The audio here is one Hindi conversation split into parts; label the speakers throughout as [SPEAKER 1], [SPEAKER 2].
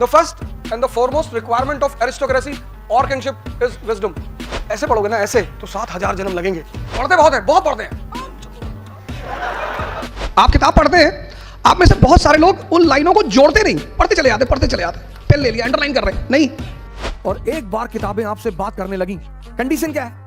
[SPEAKER 1] The first and the foremost requirement of aristocracy or kingship is wisdom. ऐसे पढ़ोगे ना ऐसे तो 7,000 जन्म लगेंगे। पढ़ते बहुत हैं, बहुत पढ़ते हैं। आप किताब पढ़ते हैं, आप में से बहुत सारे लोग उन लाइनों को जोड़ते नहीं, पढ़ते चले जाते, पढ़ते चले जाते, पेन ले लिया, अंडरलाइन कर रहे हैं, नहीं। और एक बार किताबें आपसे बात करने लगी, कंडीशन क्या है?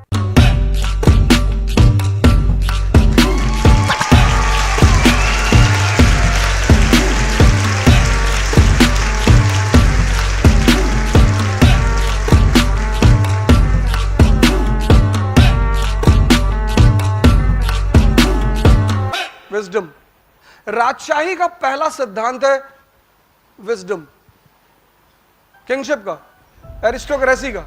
[SPEAKER 1] विजडम। राजशाही का पहला सिद्धांत है विजडम, किंगशिप का, एरिस्टोक्रेसी का।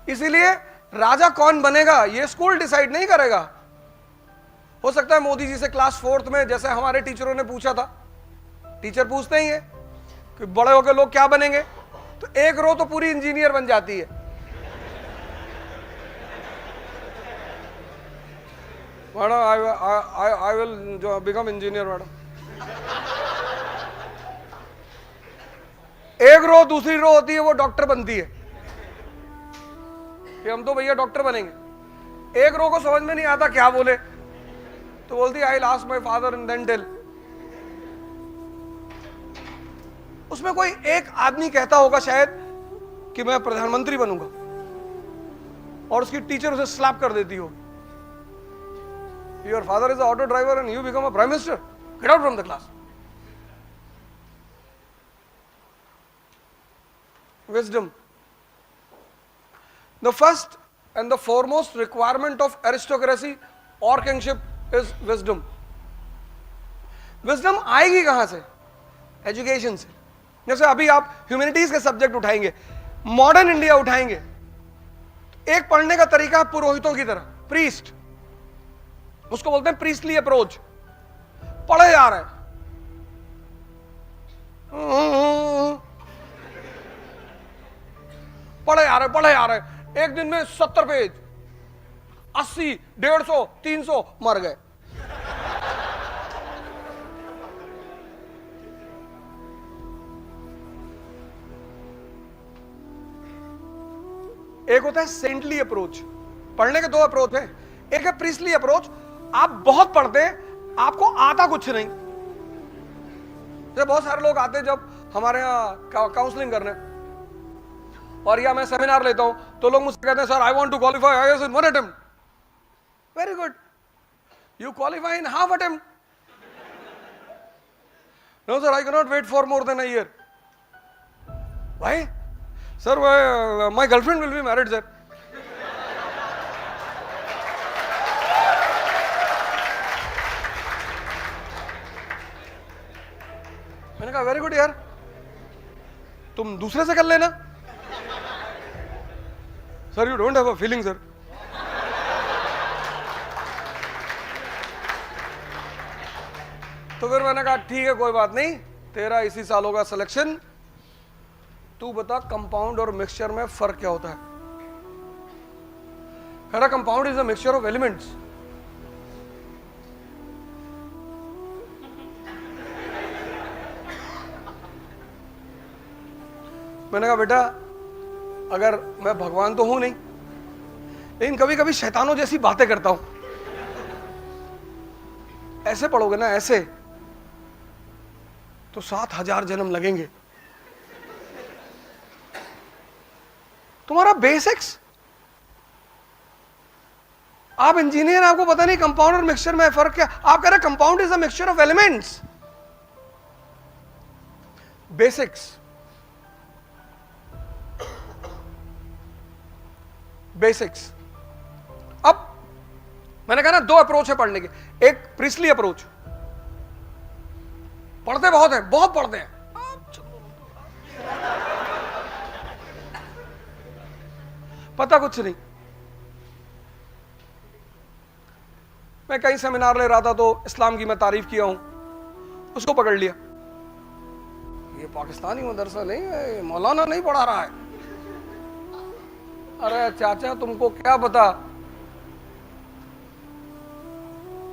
[SPEAKER 1] इसीलिए राजा कौन बनेगा यह स्कूल डिसाइड नहीं करेगा। हो सकता है मोदी जी से क्लास 4th में, जैसे हमारे टीचरों ने पूछा था, टीचर पूछते ही है कि बड़े होकर लोग क्या बनेंगे, तो एक रो तो पूरी इंजीनियर बन जाती है। Madam I will become engineer madam. एक रो, दूसरी रो होती है वो डॉक्टर बनती है कि हम तो भैया डॉक्टर बनेंगे। एक रो को समझ में नहीं आता क्या बोले, तो बोलती I will ask my father and then tell. उसमें कोई एक आदमी कहता होगा शायद कि मैं प्रधानमंत्री बनूंगा, और उसकी टीचर उसे स्लैप कर देती होगी, your father is an auto driver and you become a prime minister, get out from the class. Wisdom. The first and the foremost requirement of aristocracy or kingship is wisdom. Wisdom आएगी कहां से? एजुकेशन से। जैसे अभी आप ह्यूमैनिटीज के सब्जेक्ट उठाएंगे, मॉडर्न इंडिया उठाएंगे, एक पढ़ने का तरीका है पुरोहितों की तरह, प्रीस्ट, उसको बोलते हैं प्रीस्टली अप्रोच। पढ़े जा रहे हैं, पढ़े जा रहे हैं, एक दिन में 70 पेज, 80, 150, 300 मर गए। एक होता है सेंटली अप्रोच। पढ़ने के दो अप्रोच है, एक है प्रीस्टली अप्रोच, आप बहुत पढ़ते हैं, आपको आता कुछ नहीं। जैसे बहुत सारे लोग आते हैं जब हमारे यहाँ काउंसलिंग करने, और या मैं सेमिनार लेता हूं, तो लोग मुझसे कहते हैं sir I want to qualify IAS in 1 attempt. Very good, you qualify in half attempt. No sir, I can not wait for more than a year. Why? Sir my girlfriend will be married sir. मैंने कहा वेरी गुड यार, तुम दूसरे से कर लेना। Sir you don't have a feeling sir. तो फिर मैंने कहा ठीक है कोई बात नहीं, तेरा इसी साल होगा सिलेक्शन, तू बता कंपाउंड और मिक्सचर में फर्क क्या होता है। कह रहा compound is a mixture of elements. मैंने कहा बेटा अगर मैं भगवान तो हूं नहीं, लेकिन कभी कभी शैतानों जैसी बातें करता हूं। ऐसे पढ़ोगे ना ऐसे तो 7,000 जन्म लगेंगे। तुम्हारा बेसिक्स, आप इंजीनियर, आपको पता नहीं कंपाउंड और मिक्सचर में फर्क क्या। आप कह रहे compound is a mixture of elements. Basics, basics. अब मैंने कहा ना दो अप्रोच है पढ़ने के, एक प्रीस्टली अप्रोच, पढ़ते बहुत हैं, बहुत पढ़ते हैं, पता कुछ नहीं। मैं कहीं सेमिनार ले रहा था तो इस्लाम की मैं तारीफ किया हूं, उसको पकड़ लिया, ये पाकिस्तानी मदरसा नहीं है, मौलाना नहीं पढ़ा रहा है। अरे चाचा तुमको क्या पता,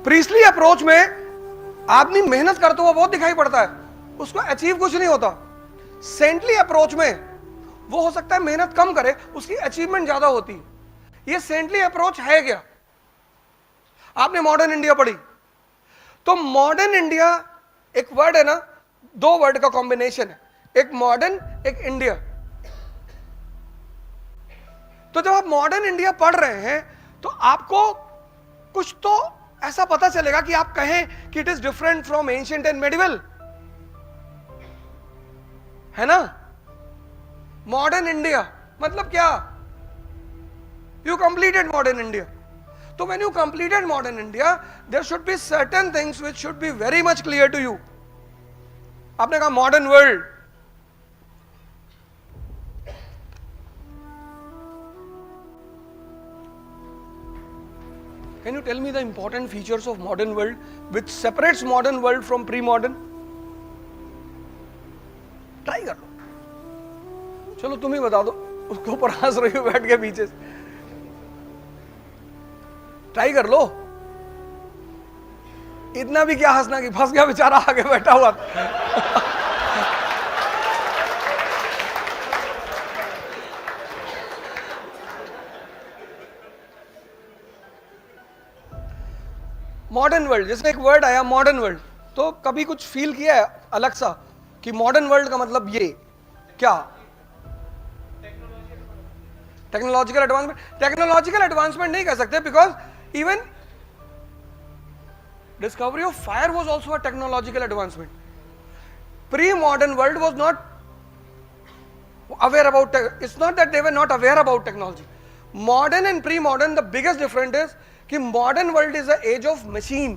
[SPEAKER 1] प्रीस्टली अप्रोच में आदमी मेहनत करता हुआ बहुत दिखाई पड़ता है। उसको अचीव कुछ नहीं होता। सेंटली अप्रोच में वो हो सकता है मेहनत कम करे, उसकी अचीवमेंट ज्यादा होती है। ये सेंटली अप्रोच है क्या? आपने मॉडर्न इंडिया पढ़ी, तो मॉडर्न इंडिया एक वर्ड है ना, दो वर्ड का कॉम्बिनेशन है, एक मॉडर्न एक इंडिया। तो जब आप मॉडर्न इंडिया पढ़ रहे हैं तो आपको कुछ तो ऐसा पता चलेगा कि आप कहें कि it is different from ancient and medieval, है ना। मॉडर्न इंडिया मतलब क्या? You completed modern India. तो when you completed modern India, there should be certain things which should be very much clear to you. आपने कहा modern world, can you tell me the important features of modern world which separates modern world from pre-modern? Try कर लो, चलो तुम ही बता दो, उसके ऊपर हंस रही हो बैठ के पीछे। ट्राई कर लो, इतना भी क्या हंसना कि फंस गया बेचारा आगे बैठा हुआ। मॉडर्न वर्ल्ड, जिसमें एक वर्ड आया मॉडर्न वर्ल्ड, तो कभी कुछ फील किया है अलग सा कि मॉडर्न वर्ल्ड का मतलब ये क्या? Technological advancement. टेक्नोलॉजिकल एडवांसमेंट नहीं कह सकते, because even discovery of fire was also a technological advancement. Pre modern world was not aware about, it's not that they were not aware about technology. Modern and pre modern, the biggest difference is कि modern world is the age of machine.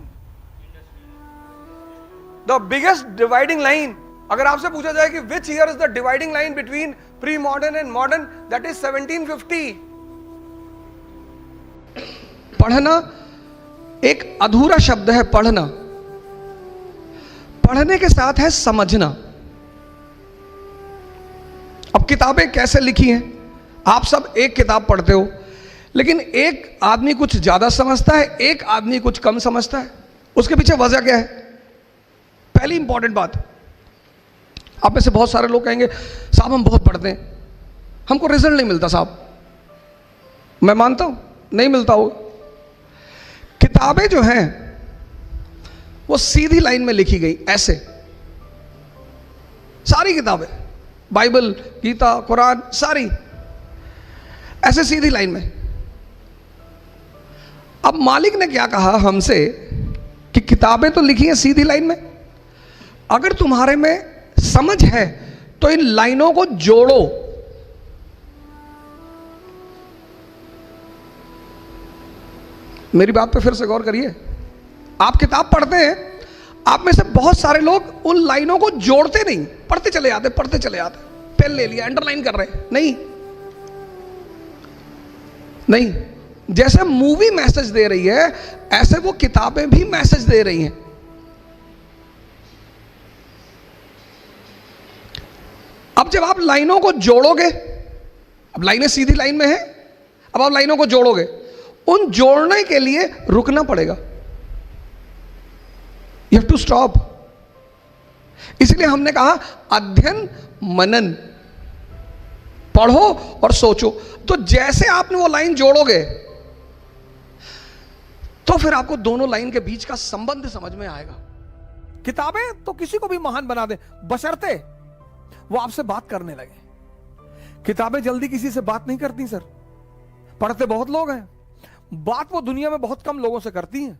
[SPEAKER 1] The biggest dividing line, अगर आपसे पूछा जाए कि which year is the dividing line between pre modern and modern, that is 1750। पढ़ना एक अधूरा शब्द है, पढ़ना। पढ़ने के साथ है समझना। अब किताबें कैसे लिखी हैं, आप सब एक किताब पढ़ते हो, लेकिन एक आदमी कुछ ज्यादा समझता है, एक आदमी कुछ कम समझता है। उसके पीछे वजह क्या है? पहली इंपॉर्टेंट बात, आप में से बहुत सारे लोग कहेंगे साहब हम बहुत पढ़ते हैं, हमको रिजल्ट नहीं मिलता। साहब मैं मानता हूं नहीं मिलता होगा। किताबें जो हैं वो सीधी लाइन में लिखी गई, ऐसे सारी किताबें, बाइबल, गीता, कुरान, सारी ऐसे सीधी लाइन में। अब मालिक ने क्या कहा हमसे कि किताबें तो लिखी हैं सीधी लाइन में, अगर तुम्हारे में समझ है तो इन लाइनों को जोड़ो। मेरी बात पे फिर से गौर करिए। आप किताब पढ़ते हैं, आप में से बहुत सारे लोग उन लाइनों को जोड़ते नहीं, पढ़ते चले जाते, पढ़ते चले जाते, पेन ले लिया, अंडरलाइन कर रहे हैं। नहीं नहीं, जैसे मूवी मैसेज दे रही है ऐसे वो किताबें भी मैसेज दे रही हैं। अब जब आप लाइनों को जोड़ोगे, अब लाइनें सीधी लाइन में हैं, अब आप लाइनों को जोड़ोगे, उन जोड़ने के लिए रुकना पड़ेगा। You have to stop. इसलिए हमने कहा अध्ययन मनन, पढ़ो और सोचो। तो जैसे आपने वो लाइन जोड़ोगे तो फिर आपको दोनों लाइन के बीच का संबंध समझ में आएगा।
[SPEAKER 2] किताबें तो किसी को भी महान बना दे, बशर्ते वो आपसे बात करने लगे। किताबें जल्दी किसी से बात नहीं करती सर। पढ़ते बहुत लोग हैं, बात वो दुनिया में बहुत कम लोगों से करती हैं।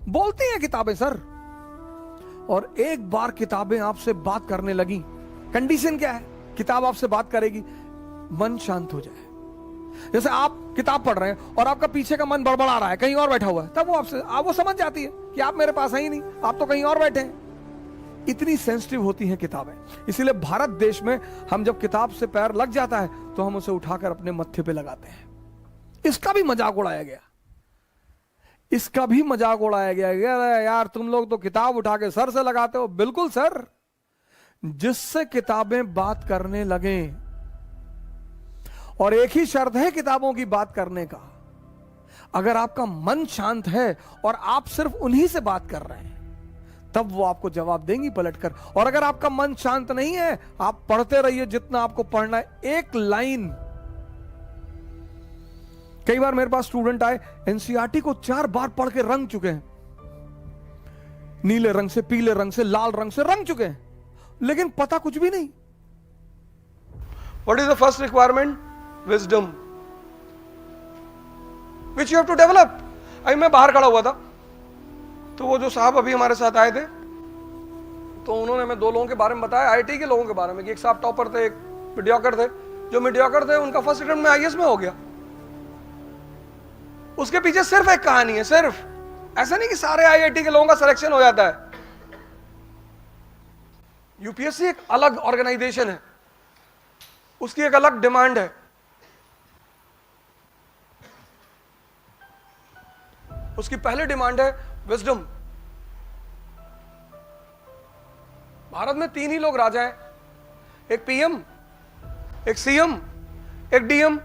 [SPEAKER 2] बोलती हैं किताबें सर, और एक बार किताबें आपसे बात करने लगी, कंडीशन क्या है? किताब आपसे बात करेगी, मन शांत हो जाए। जैसे आप किताब पढ़ रहे हैं और आपका पीछे का मन बड़बड़ा रहा है, कहीं और बैठा हुआ है, तब वो आपसे वो समझ जाती है कि आप मेरे पास है ही नहीं, आप तो कहीं और बैठे हैं। इतनी सेंसिटिव होती हैं किताबें। इसीलिए भारत देश में हम जब किताब से पैर लग जाता है तो हम उसे उठाकर अपने मत्थे पे लगाते हैं। इसका भी मजाक उड़ाया गया, इसका भी मजाक उड़ाया गया, यार तुम लोग तो किताब उठा के सर से लगाते हो। बिल्कुल सर, जिससे किताबें बात करने लगे, और एक ही शर्त है किताबों की बात करने का, अगर आपका मन शांत है और आप सिर्फ उन्हीं से बात कर रहे हैं, तब वो आपको जवाब देंगी पलटकर। और अगर आपका मन शांत नहीं है, आप पढ़ते रहिए जितना आपको पढ़ना है, एक लाइन। कई बार मेरे पास स्टूडेंट आए, एनसीईआरटी को 4 बार पढ़ के रंग चुके हैं, नीले रंग से, पीले रंग से, लाल रंग से रंग चुके हैं, लेकिन पता कुछ भी नहीं।
[SPEAKER 1] What is the first requirement? Wisdom, which you have to develop. अभी मैं बाहर खड़ा हुआ था, तो वो जो साहब अभी हमारे साथ आए थे, तो उन्होंने हमें 2 लोगों के बारे में बताया, आईआईटी के लोगों के बारे में, कि एक साहब टॉपर थे, एक मीडियोकर थे। जो मीडियोकर थे उनका फर्स्ट अटेम्प्ट में आईएएस में हो गया। उसके पीछे सिर्फ एक कहानी है, सिर्फ। ऐसा नहीं कि सारे आईआईटी के लोगों का सिलेक्शन हो जाता है। यूपीएससी एक अलग ऑर्गेनाइजेशन है, उसकी एक अलग डिमांड है। उसकी पहली डिमांड है विजडम। भारत में 3 ही लोग राजा हैं, एक पीएम, एक सीएम, एक डीएम।